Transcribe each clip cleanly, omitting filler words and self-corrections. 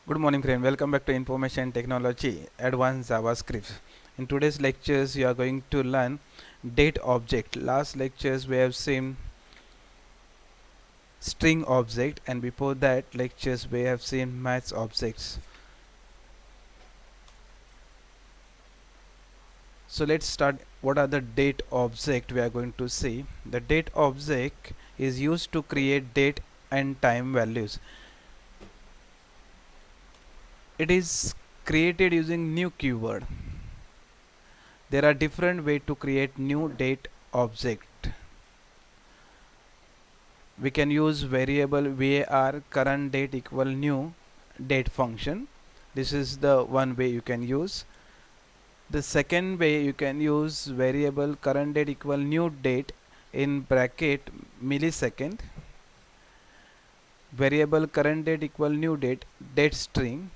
Good morning friend, welcome back to Information Technology Advanced JavaScript. In today's lectures you are going to learn date object. Last lectures we have seen string object, and before that lectures we have seen maths objects. So let's start. What are the date object we are going to see? The date object is used to create date and time values. It is created using new keyword. There are different way to create new date object. We can use variable var current date equal new date function. This is the one way you can use. The second way you can use variable current date equal new date in bracket millisecond, variable current date equal new date date string,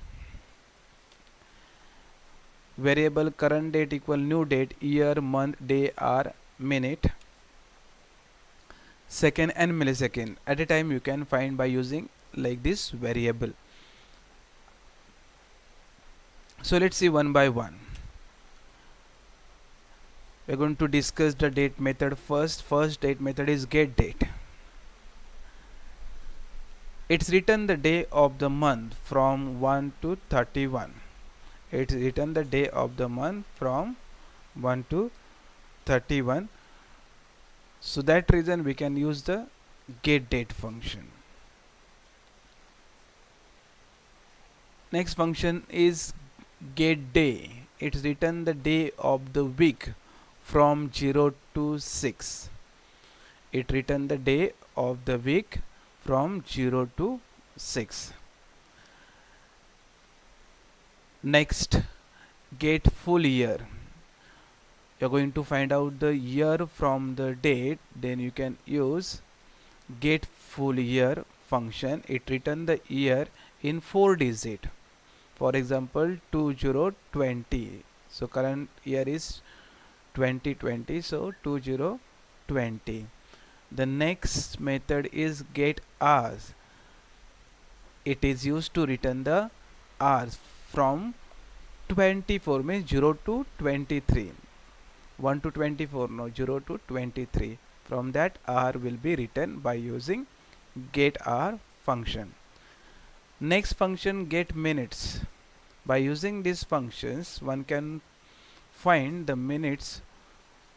variable current date equal new date year month day hour minute, second and millisecond. At a time you can find by using like this variable. So let's see one by one. We're going to discuss the date method first. First date method is getDate. It's written the day of the month from 1 to 31. It's written the day of the month from 1 to 31. So that reason we can use the getDate function. Next function is getDay. It's written the day of the week from 0 to 6. It written the day of the week from 0 to 6. Next, get full year. You're going to find out the year from the date, then you can use get full year function. It return the year in 4 digit. For example, 2020. So current year is 2020, so 2020. The next method is get hours. It is used to return the hours from 24, means 0 to 23. 1 to 24, no, 0 to 23. From that hour will be written by using get hour function. Next function, get minutes. By using these functions one can find the minutes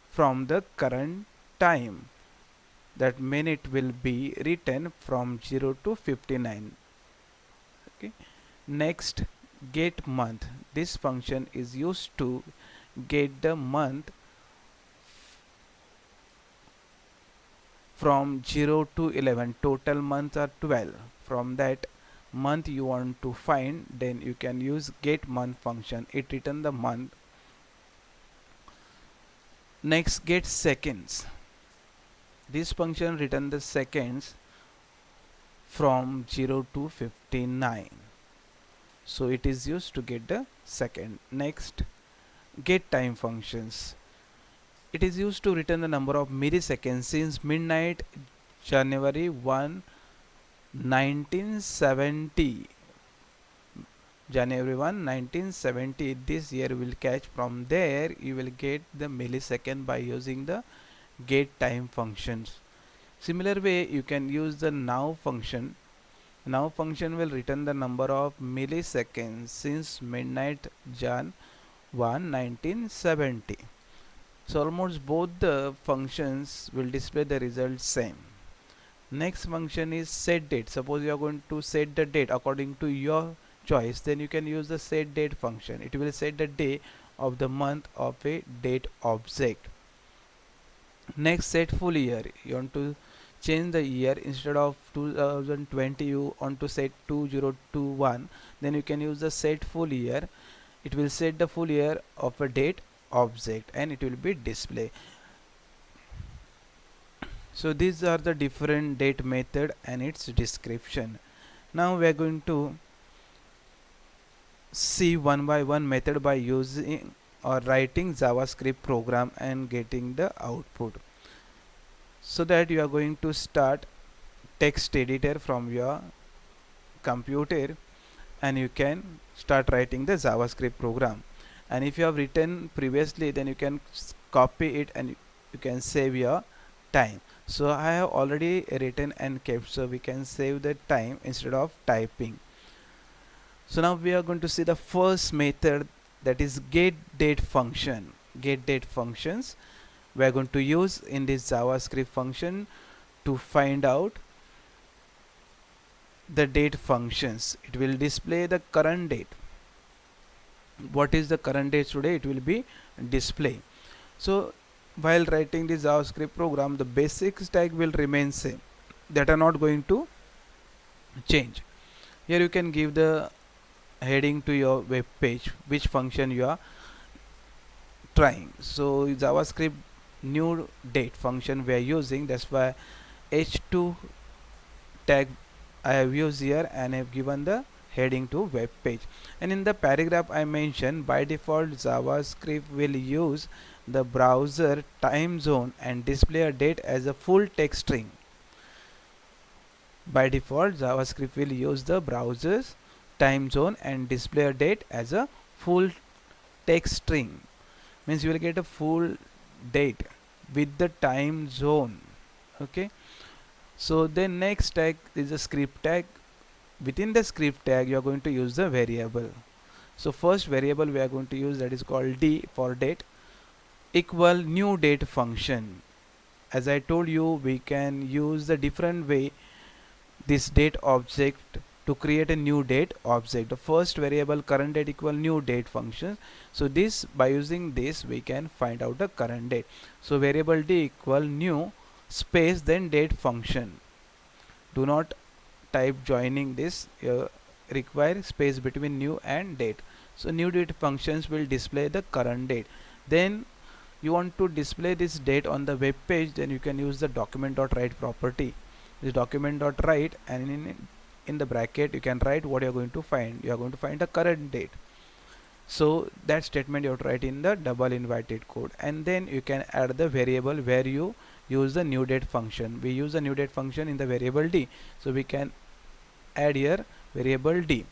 from the current time. That minute will be written from 0 to 59. Okay. Next, get month. This function is used to get the month from 0 to 11. Total months are 12. From that month you want to find, then you can use get month function. It return the month. Next, get seconds. This function return the seconds from 0 to 59. So it is used to get the second. Next, get time functions. It is used to return the number of milliseconds since midnight January 1, 1970. January 1, 1970. This year will catch. From there you will get the millisecond by using the get time functions. Similar way you can use the now function. Now function will return the number of milliseconds since midnight Jan 1, 1970. So almost both the functions will display the result same. Next function is set date. Suppose you are going to set the date according to your choice, then you can use the set date function. It will set the day of the month of a date object. Next, set full year. You want to change the year, instead of 2020 you want to set 2021, then you can use the set full year. It will set the full year of a date object and it will be display. So these are the different date method and its description. Now we are going to see one by one method by using or writing JavaScript program and getting the output. So that you are going to start text editor from your computer and you can start writing the JavaScript program. And if you have written previously, then you can copy it and you can save your time. So I have already written and kept, so we can save the time instead of typing. So now we are going to see the first method, that is get date function. Get date functions we are going to use in this JavaScript function to find out the date functions. It will display the current date. What is the current date today? It will be display. So while writing this JavaScript program, the basics tag will remain same, that are not going to change. Here you can give the heading to your web page, which function you are trying. So JavaScript new date function we are using, that's why h2 tag I have used here, and I have given the heading to web page. And in the paragraph I mentioned, by default JavaScript will use the browser time zone and display a date as a full text string. By default JavaScript will use the browser's time zone and display a date as a full text string. Means you will get a full date with the time zone. Okay, so the next tag is a script tag. Within the script tag you are going to use the variable. So first variable we are going to use, that is called d for date, equal new date function. As I told you, we can use the different way this date object to create a new date object. The first variable current date equal new date function. So this, by using this we can find out the current date. So variable d equal new space then date function. Do not type joining this, require space between new and date. So new date functions will display the current date. Then you want to display this date on the web page, then you can use the document.write property. This document.write, and in the bracket you can write what you are going to find. You are going to find the current date. So that statement you have to write in the double inverted code, and then you can add the variable where you use the new date function. We use the new date function in the variable d, so we can add here variable d,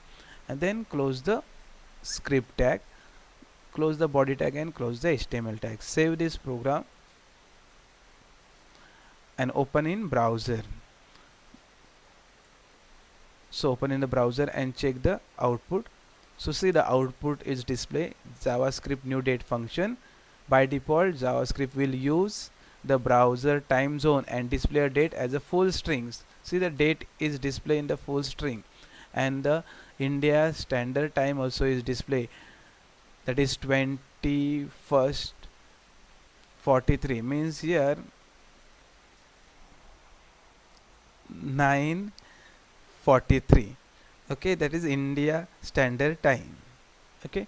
and then close the script tag, close the body tag, and close the HTML tag. Save this program and open in browser. So open in the browser and check the output. So see, the output is display JavaScript new date function. By default JavaScript will use the browser time zone and display a date as a full strings. See, the date is displayed in the full string, and the India standard time also is displayed, that is 21st 43, means here 9:43. Okay, that is India standard time. Okay,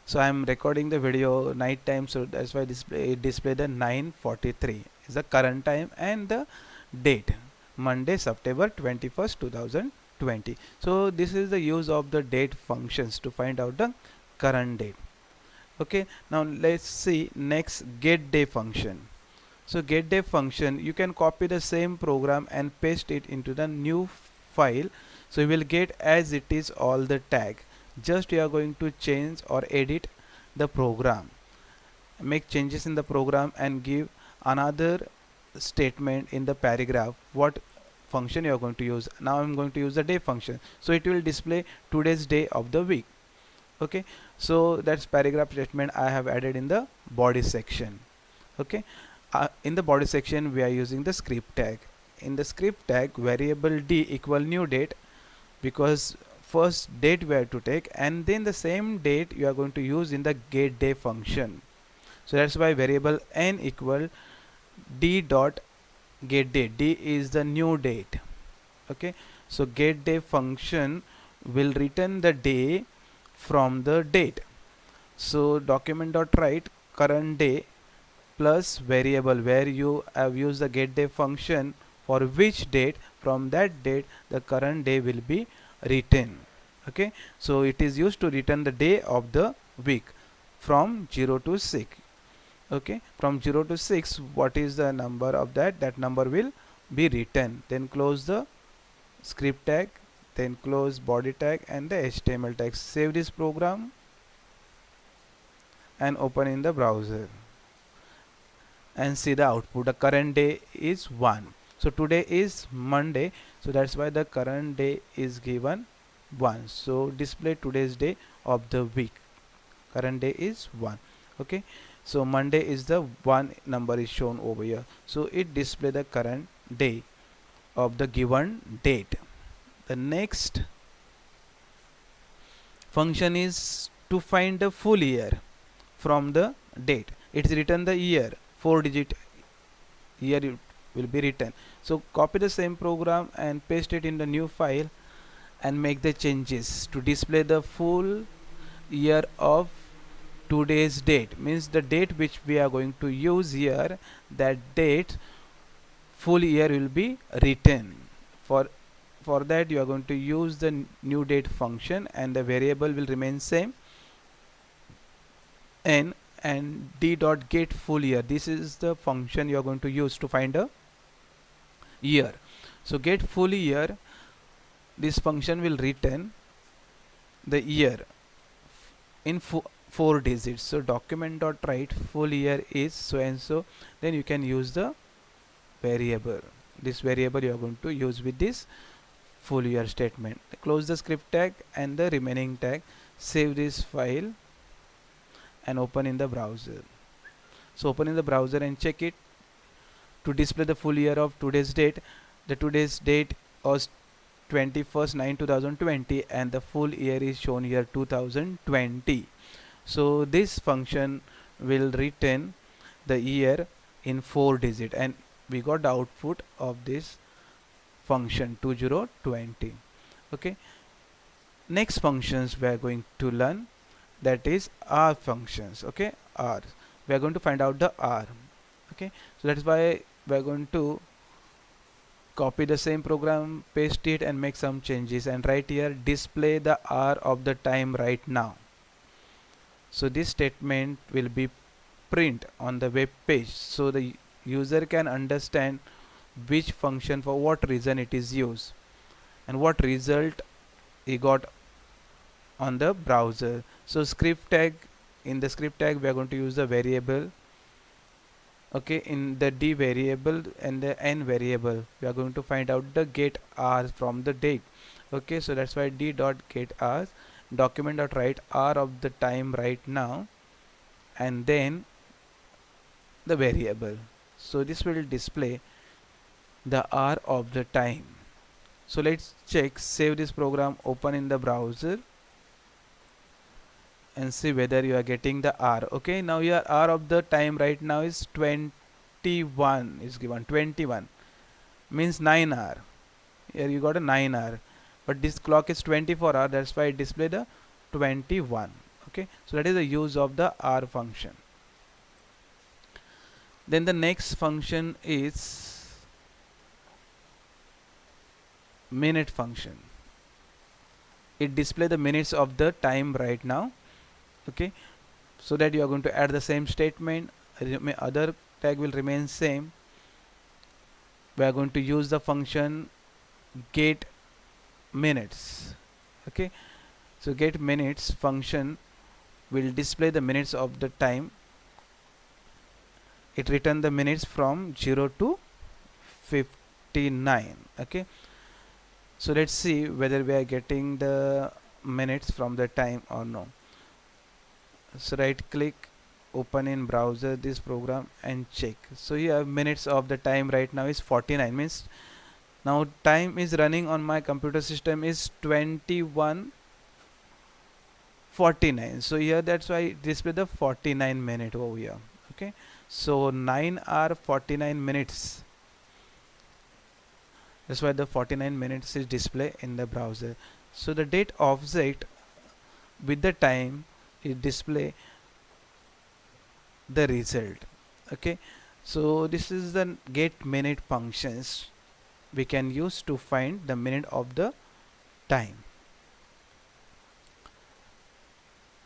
so I am recording the video night time, so that's why display the 9:43 is the current time and the date, Monday September 21st 2020. So this is the use of the date functions to find out the current date. Okay, now let's see next get day function. So get day function, you can copy the same program and paste it into the new file. So you will get as it is all the tag. Just you are going to change or edit the program, make changes in the program, and give another statement in the paragraph what function you are going to use. Now I'm going to use the day function, so it will display today's day of the week. Okay, so that's paragraph statement I have added in the body section. Okay, in the body section we are using the script tag. In the script tag, variable d equal new date, because first date we have to take, and then the same date you are going to use in the get day function. So that's why variable n equal d dot get date. D is the new date. Okay, so get day function will return the day from the date. So document.write current day plus variable where you have used the get day function for which date, from that date the current day will be written. Okay, so it is used to return the day of the week from 0 to 6. Okay, from 0 to 6, what is the number of that number will be written. Then close the script tag, then close body tag and the HTML tag. Save this program and open in the browser and see the output. The current day is 1. So today is Monday, so that's why the current day is given 1. So display today's day of the week. Current day is 1. Okay, so Monday is the 1 number is shown over here, so it display the current day of the given date. The next function is to find the full year from the date. It's written the year, 4-digit year it will be written. So copy the same program and paste it in the new file and make the changes to display the full year of today's date. Means the date which we are going to use here, that date full year will be written. For that you are going to use the new date function and the variable will remain same, n and d dot get full year. This is the function you are going to use to find a year. So get full year, this function will return the year in 4 digits. So document dot write full year is so and so, then you can use the variable. This variable you are going to use with this full year statement. Close the script tag and the remaining tag. Save this file and open in the browser. So open in the browser and check it to display the full year of today's date. The today's date was 21st/9/2020 and the full year is shown here 2020. So this function will return the year in 4 digit and we got the output of this function 2020. Okay, next functions we are going to learn, that is R functions. Okay, R, we are going to find out the R. Okay, so that's why we are going to copy the same program, paste it and make some changes and write here display the R of the time right now. So this statement will be print on the web page so the user can understand which function for what reason it is used and what result he got on the browser. So script tag, in the script tag we are going to use the variable. Okay, in the d variable and the n variable we are going to find out the get hours from the date. Okay, so that's why d dot get hours, document dot write hour of the time right now and then the variable. So this will display the hour of the time. So let's check, save this program, open in the browser and see whether you are getting the hour. Okay, now your hour of the time right now is 21 is given. 21 means 9 hour. Here you got a 9 hour, but this clock is 24 hour, that's why it display the 21. Okay, so that is the use of the hour function. Then the next function is minute function. It display the minutes of the time right now. Okay, so that you are going to add the same statement, other tag will remain same. We are going to use the function get minutes. Okay, so get minutes function will display the minutes of the time. It return the minutes from 0 to 59. Okay, so let's see whether we are getting the minutes from the time or no. So right click, open in browser this program and check. So here minutes of the time right now is 49, means now time is running on my computer system is 21:49. So here that's why it display the 49 minute over here. Okay, so 9 hour 49 minutes, that's why the 49 minutes is display in the browser. So the date object with the time it display the result. Okay, so this is the get minute functions we can use to find the minute of the time.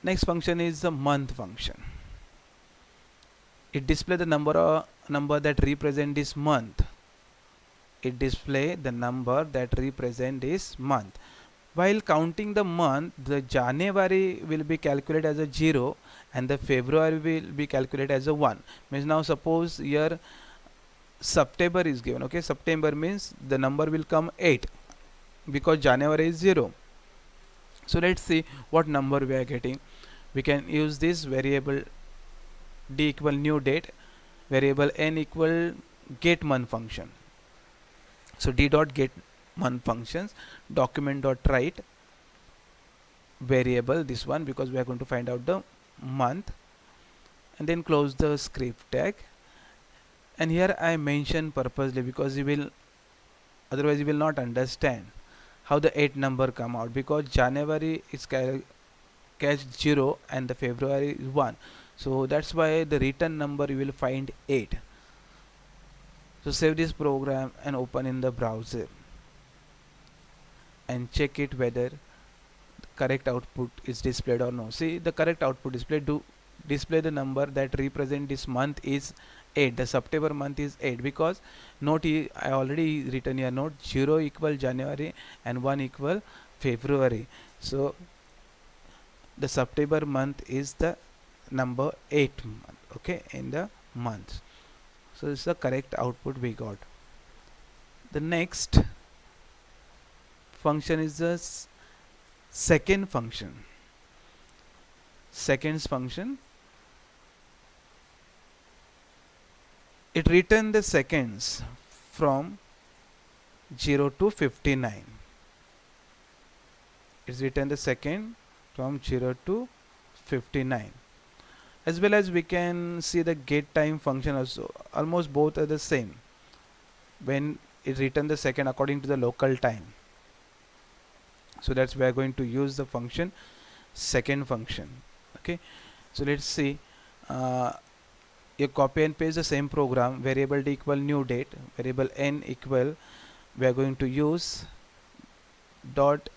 Next function is the month function. It display the number that represent this month. It display the number that represent this month. While counting the month, the January will be calculated as a 0 and the February will be calculated as a 1. Means now suppose here September is given. Okay, September means the number will come 8 because January is 0. So let's see what number we are getting. We can use this variable d equal new date, variable n equal get month function. So d dot get month functions, document dot write variable this one because we are going to find out the month, and then close the script tag. And here I mention purposely because you will otherwise you will not understand how the 8 number come out, because January is catch 0 and the February is 1, so that's why the return number you will find 8. So save this program and open in the browser and check it whether the correct output is displayed or no. See, the correct output display the number that represent this month is 8. The September month is 8 because note I already written here, note 0 equal January and 1 equal February. So the September month is the number 8 month, okay, in the month. So this is the correct output we got. The next function is the second function. Seconds function. It return the seconds from 0 to 59. It's written the second from 0 to 59. As well as we can see the get time function also. Almost both are the same when it return the second according to the local time. So that's we are going to use the function second function. Okay, so let's see. You copy and paste the same program. Variable d equal new date, variable n equal, we are going to use dot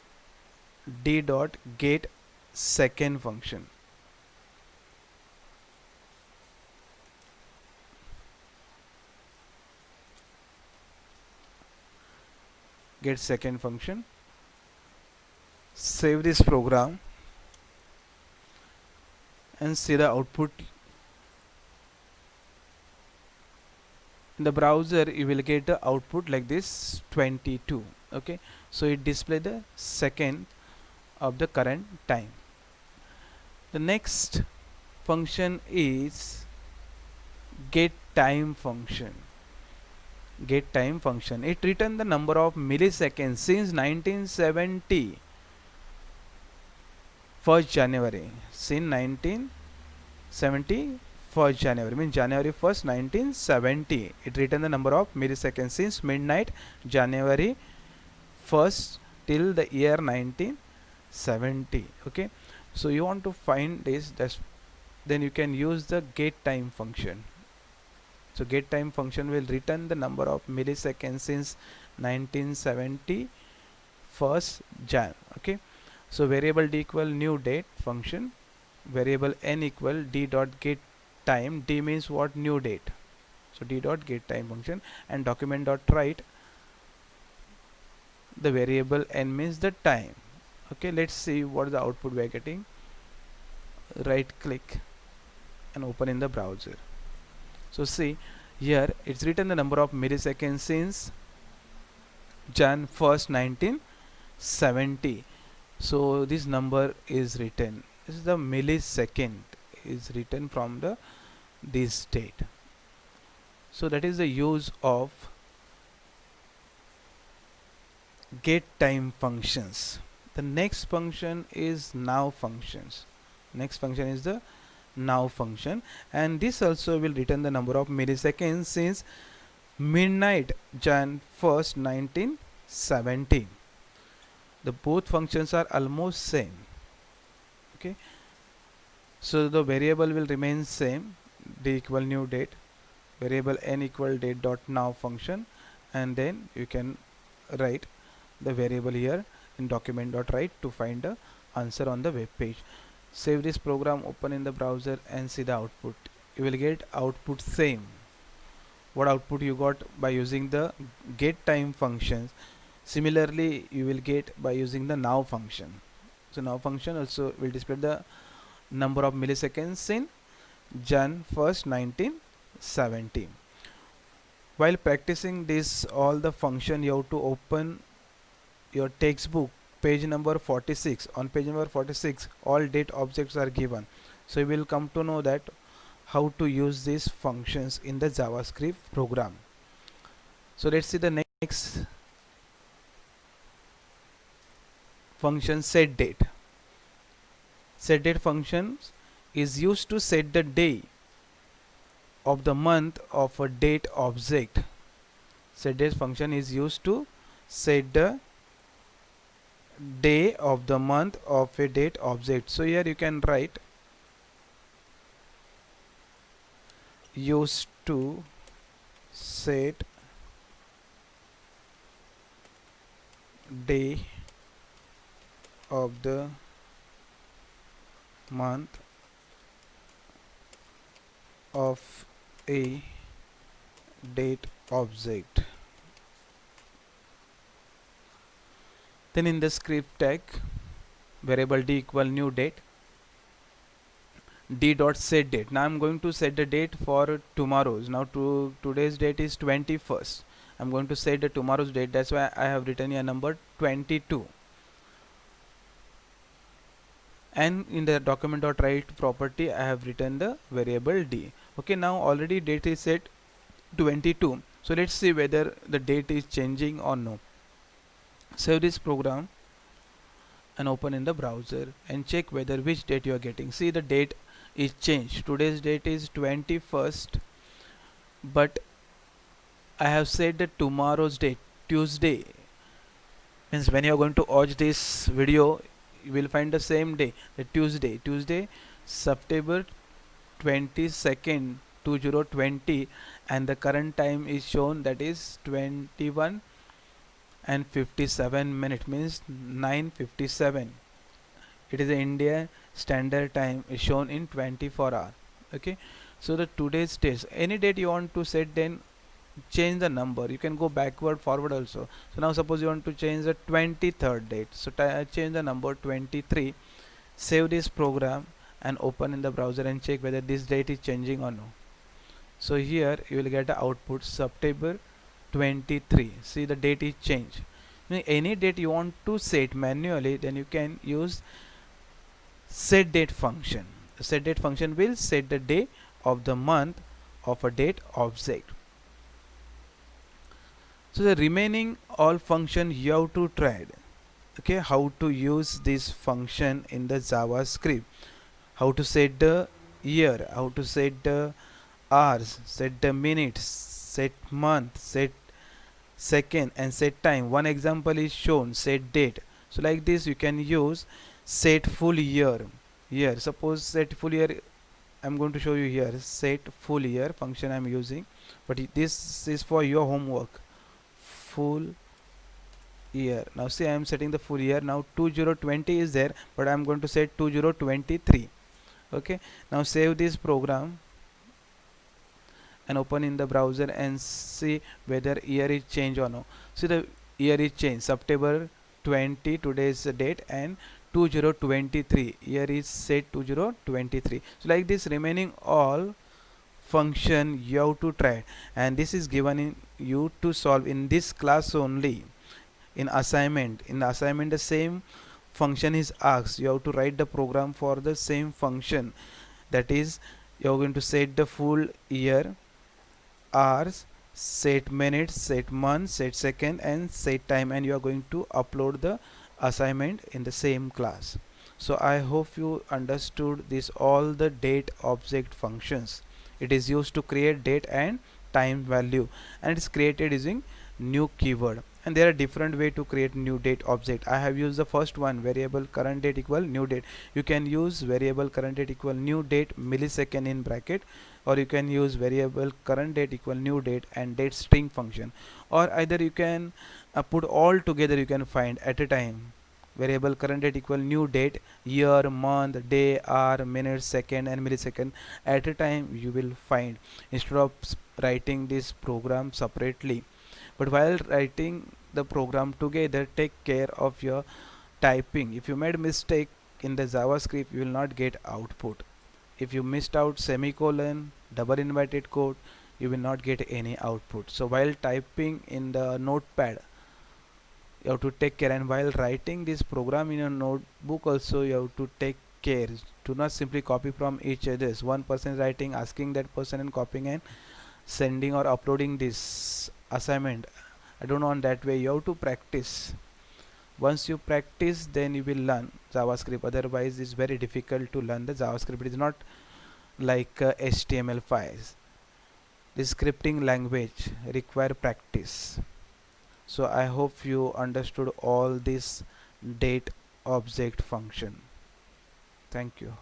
d dot get second function. Get second function. Save this program and see the output. In the browser you will get the output like this, 22. Okay, so it display the second of the current time. The next function is get time function. Get time function, it return the number of milliseconds since 1970 1st January. Since 1970 1st January means January 1st 1970, it return the number of milliseconds since midnight January 1st till the year 1970. Okay, so you want to find this, then you can use the get time function. So get time function will return the number of milliseconds since 1970 1st Jan. Okay, so variable d equal new date function, variable n equal d dot get time. D means what? New date. So d dot get time function, and document dot write the variable n means the time. Okay, let's see what the output we are getting. Right click and open in the browser. So see here it's written the number of milliseconds since Jan 1st 1970. So this number is written, this is the millisecond is written from the this date. So that is the use of get time functions. The next function is now functions. Next function is the now function, and this also will return the number of milliseconds since midnight Jan 1st 1970. The both functions are almost same. Okay, so the variable will remain same, d equal new date, variable n equal date dot now function, and then you can write the variable here in document dot write to find the answer on the web page. Save this program, open in the browser and see the output. You will get output same what output you got by using the get time functions. Similarly, you will get by using the now function. So now function also will display the number of milliseconds in Jan 1st 1970. While practicing this all the function, you have to open your textbook page number 46. On page number 46 all date objects are given, so you will come to know that how to use these functions in the JavaScript program. So let's see the next function, set date. Set date functions is used to set the day of the month of a date object. Set date function is used to set the day of the month of a date object. So here you can write used to set day of the month of a date object. Then in the script tag, variable d equal new date, d dot set date. Now I'm going to set the date for tomorrow's. Now today's date is 21st. I'm going to set the tomorrow's date. That's why I have written a number 22. And in the document.write property, I have written the variable d. Okay, now already date is set 22. So let's see whether the date is changing or no. Save this program and open in the browser and check whether which date you are getting. See, the date is changed. Today's date is 21st, but I have set the tomorrow's date Tuesday. Means when you are going to watch this video, you will find the same day, the Tuesday September 22nd 2020, and the current time is shown, that is 21 and 57 minutes, means 9:57. It is the India standard time is shown in 24 hours. Okay, so the today's date, any date you want to set, then change the number. You can go backward, forward also. So now suppose you want to change the 23rd date, so change the number 23. Save this program and open in the browser and check whether this date is changing or no. So here you will get the output September 23. See, the date is changed. Any date you want to set manually, then you can use set date function. The set date function will set the day of the month of a date object. So the remaining all function you have to try. Okay, how to use this function in the JavaScript, how to set the year, how to set the hours, set the minutes, set month, set second, and set time. One example is shown, set date. So like this you can use set full year. Here suppose set full year, I'm going to show you here set full year function I'm using, but this is for your homework. Full year. Now see, I am setting the full year. Now 2020 is there, but I am going to set 2023. Okay, now save this program and open in the browser and see whether year is changed or no. See, the year is changed, September 20 today's date, and 2023 year is set 2023. So like this, remaining all function you have to try, and this is given in you to solve in this class only. In assignment, the same function is asked. You have to write the program for the same function, that is you are going to set the full year, hours, set minutes, set month, set second, and set time, and you are going to upload the assignment in the same class. So I hope you understood this all the date object functions. It is used to create date and time value, and it's created using new keyword. And there are different way to create new date object. I have used the first one, variable current date equal new date. You can use variable current date equal new date millisecond in bracket, or you can use variable current date equal new date and date string function, or either you can put all together. You can find at a time variable current date equal new date, year, month, day, hour, minute, second, and millisecond. At a time you will find, instead of writing this program separately. But while writing the program together take care of your typing. If you made mistake in the JavaScript, you will not get output. If you missed out semicolon, double inverted code, you will not get any output. So while typing in the notepad, you have to take care, and while writing this program in a notebook also, you have to take care. Do not simply copy from each other's. One person writing, asking that person and copying and sending or uploading this assignment. I don't want that way. You have to practice. Once you practice, then you will learn JavaScript. Otherwise it's very difficult to learn the JavaScript. It is not like HTML5. This scripting language require practice. So I hope you understood all this date object function. Thank you.